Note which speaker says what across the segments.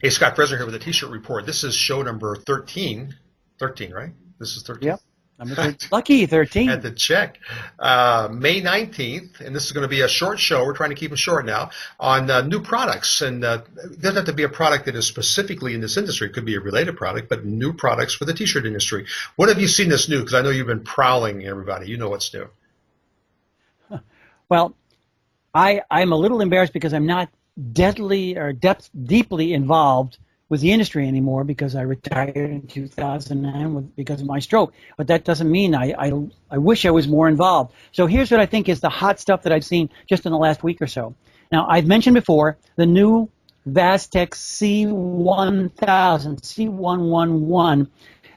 Speaker 1: Hey, Scott Fresener here with the T-shirt report. This is show number 13. 13, right? This is 13.
Speaker 2: Yep. I'm lucky 13.
Speaker 1: Had to check. May 19th, and this is going to be a short show. We're trying to keep them short now, on new products. And it doesn't have to be a product that is specifically in this industry. It could be a related product, but new products for the T-shirt industry. What have you seen that's new? Because I know you've been prowling everybody. You know what's new.
Speaker 2: Well, I'm a little embarrassed because I'm not deeply involved with the industry anymore because I retired in 2009 because of my stroke. But that doesn't mean I wish I was more involved. So here's what I think is the hot stuff that I've seen just in the last week or so. Now, I've mentioned before the new Vastec C1000, C111.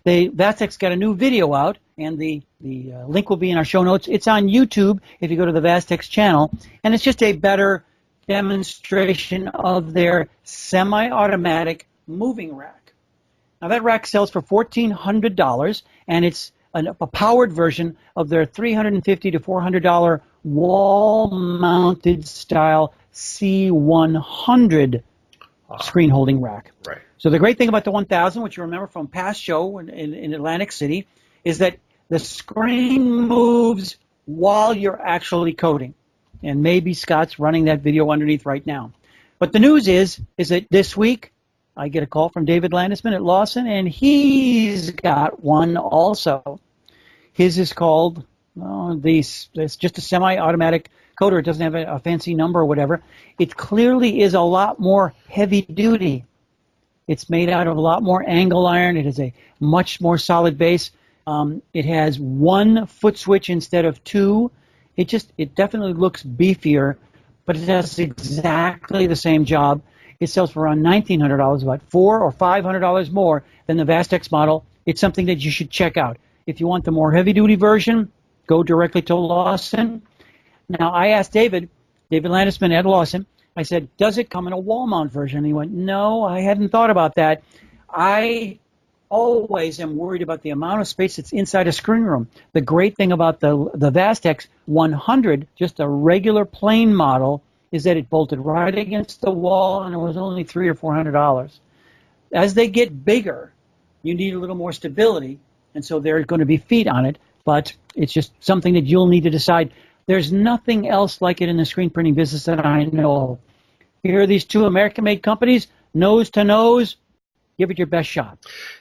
Speaker 2: Vastec's got a new video out, and the link will be in our show notes. It's on YouTube if you go to the Vastec channel, and it's just a better demonstration of their semi-automatic moving rack. Now that rack sells for $1,400, and it's a powered version of their $350 to $400 wall-mounted style C100 screen holding rack.
Speaker 1: Right.
Speaker 2: So the great thing about the 1000, which you remember from past show in Atlantic City, is that the screen moves while you're actually coding. And maybe Scott's running that video underneath right now. But the news is that this week I get a call from David Landesman at Lawson, and he's got one also. His is called, it's just a semi-automatic coder. It doesn't have a fancy number or whatever. It clearly is a lot more heavy-duty. It's made out of a lot more angle iron. It has a much more solid base. It has one foot switch instead of two. It definitely looks beefier, but it does exactly the same job. It sells for around $1,900, about $400 or $500 more than the Vastec model. It's something that you should check out. If you want the more heavy-duty version, go directly to Lawson. Now, I asked David Landesman at Lawson, I said, does it come in a wall mount version? And he went, no, I hadn't thought about that. I always am worried about the amount of space that's inside a screen room. The great thing about the Vastec 100, just a regular plain model, is that it bolted right against the wall, and it was only $300 or $400. As they get bigger, you need a little more stability, and so there are going to be feet on it, but it's just something that you'll need to decide. There's nothing else like it in the screen printing business that I know of. Here are these two American-made companies, nose to nose. Give it your best shot.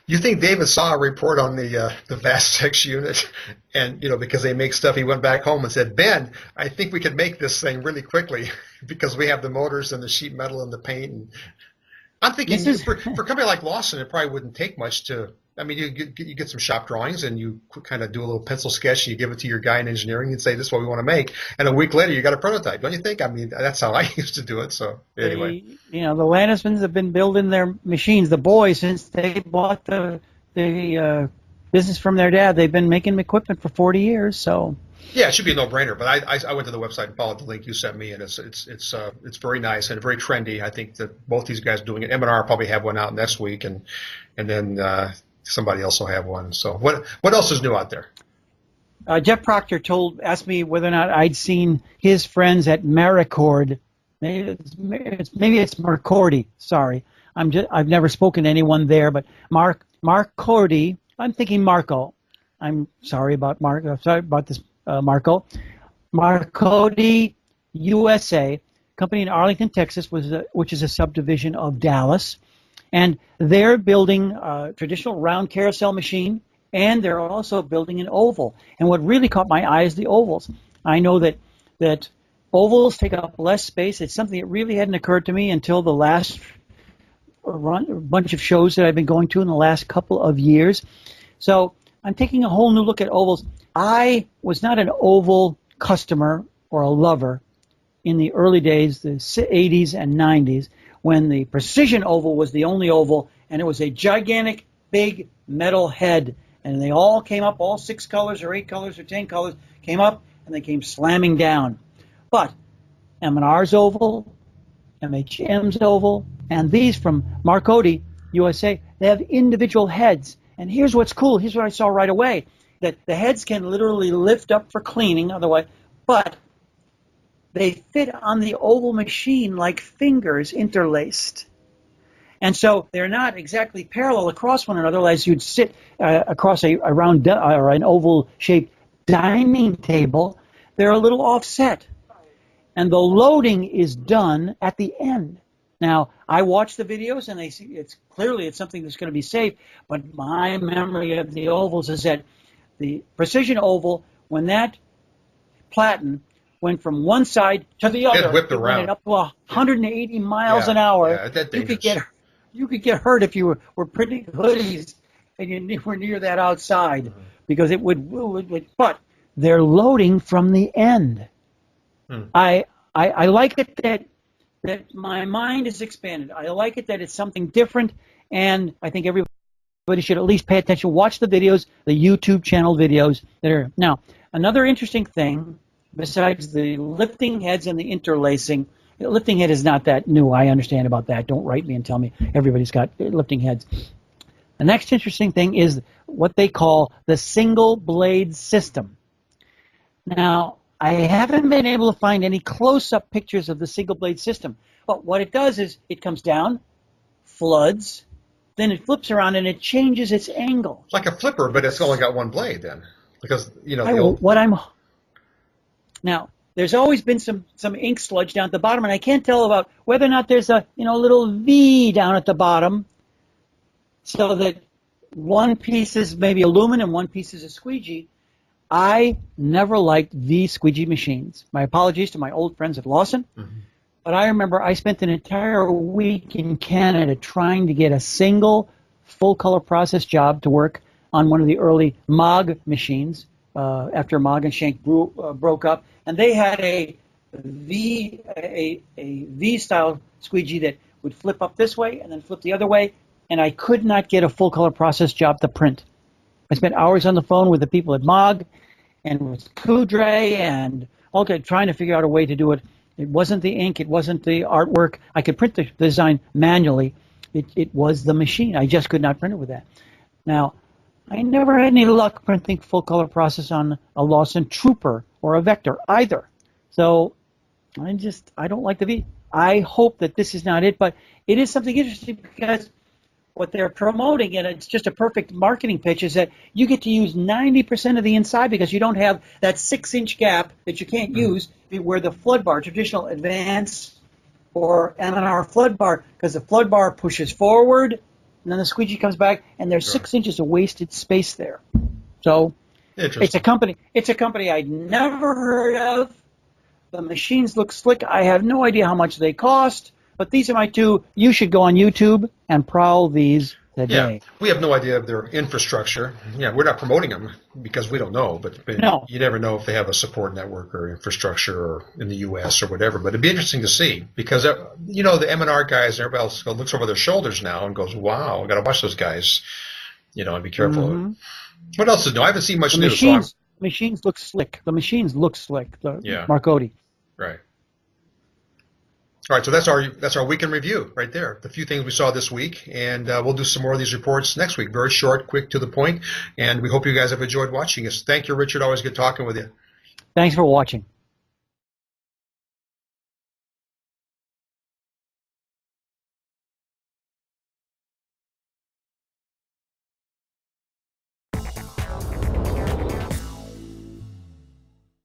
Speaker 1: You think David saw a report on the Vastec unit, and because they make stuff, he went back home and said, Ben, I think we could make this thing really quickly because we have the motors and the sheet metal and the paint. And I'm thinking for a company like Lawson, it probably wouldn't take much to. I mean, you get some shop drawings and you kind of do a little pencil sketch and you give it to your guy in engineering and say, this is what we want to make. And a week later, you got a prototype. Don't you think? I mean, that's how I used to do it. So anyway.
Speaker 2: The Landesmans have been building their machines, the boys, since they bought the business from their dad. They've been making equipment for 40 years. So. Yeah,
Speaker 1: it should be a no-brainer. But I went to the website and followed the link you sent me, and it's very nice and very trendy. I think that both these guys are doing it. M&R probably have one out next week, and then somebody else will have one. So what else is new out there?
Speaker 2: Jeff Proctor asked me whether or not I'd seen his friends at Marcodie. Maybe it's Marcodie. Sorry, I've never spoken to anyone there, but Marcodie. I'm thinking Marco. I'm sorry about Marco. I'm sorry about this, Marco. Marcodie USA, company in Arlington, Texas, which is a subdivision of Dallas. And they're building a traditional round carousel machine, and they're also building an oval. And what really caught my eye is the ovals. I know that ovals take up less space. It's something that really hadn't occurred to me until the last bunch of shows that I've been going to in the last couple of years. So I'm taking a whole new look at ovals. I was not an oval customer or a lover in the early days, the 80s and 90s, when the precision oval was the only oval, and it was a gigantic, big metal head. And they all came up, all 6 colors or 8 colors or 10 colors came up, and they came slamming down. But M&R's oval, MHM's oval, and these from Marcodie USA, they have individual heads. And here's what's cool. Here's what I saw right away, that the heads can literally lift up for cleaning, otherwise, but they fit on the oval machine like fingers interlaced. And so they're not exactly parallel across one another as you'd sit across a round or an oval-shaped dining table. They're a little offset. And the loading is done at the end. Now, I watch the videos, and it's something that's going to be safe, but my memory of the ovals is that the precision oval, when that platen went from one side to the other,
Speaker 1: it
Speaker 2: went up to 180 miles an hour.
Speaker 1: Yeah, that's dangerous.
Speaker 2: You could get hurt if you were printing hoodies and you were near that outside, because it would. But they're loading from the end. I like it that my mind is expanded. I like it that it's something different, and I think everybody should at least pay attention. Watch the videos, the YouTube channel videos that are now. Another interesting thing, besides the lifting heads and the interlacing, the lifting head is not that new. I understand about that. Don't write me and tell me everybody's got lifting heads. The next interesting thing is what they call the single blade system. Now, I haven't been able to find any close-up pictures of the single blade system, but what it does is it comes down, floods, then it flips around and it changes its angle.
Speaker 1: It's like a flipper, but it's only got one blade then, because
Speaker 2: Now, there's always been some ink sludge down at the bottom, and I can't tell about whether or not there's a little V down at the bottom, so that one piece is maybe aluminum, one piece is a squeegee. I never liked V squeegee machines. My apologies to my old friends at Lawson, but I remember I spent an entire week in Canada trying to get a single full-color process job to work on one of the early Mog machines after Mog and Schenck broke up, and they had a V-style squeegee that would flip up this way and then flip the other way, and I could not get a full-color process job to print. I spent hours on the phone with the people at Mog and with Coudray and trying to figure out a way to do it. It wasn't the ink. It wasn't the artwork. I could print the design manually. It was the machine. I just could not print it with that. Now, I never had any luck printing full-color process on a Lawson Trooper or a Vector either. So I don't like the V. I hope that this is not it, but it is something interesting because what they're promoting, and it's just a perfect marketing pitch, is that you get to use 90% of the inside because you don't have that 6-inch gap that you can't use where the flood bar, traditional Advance or M&R flood bar, because the flood bar pushes forward and then the squeegee comes back, and there's 6 inches of wasted space there. So it's a company I'd never heard of. The machines look slick. I have no idea how much they cost. But these are my two. You should go on YouTube and prowl these today.
Speaker 1: Yeah, we have no idea of their infrastructure. Yeah, we're not promoting them because we don't know. But
Speaker 2: no.
Speaker 1: You never know if they have a support network or infrastructure or in the U.S. or whatever. But it'd be interesting to see because, the M&R guys and everybody else looks over their shoulders now and goes, wow, I've got to watch those guys, and be careful. What else is new? I haven't seen much news.
Speaker 2: Machines look slick. The machines look slick. Marcodie.
Speaker 1: Right. All right, so that's our weekend review right there. The few things we saw this week, and we'll do some more of these reports next week. Very short, quick, to the point, and we hope you guys have enjoyed watching us. Thank you, Richard. Always good talking with you.
Speaker 2: Thanks for watching.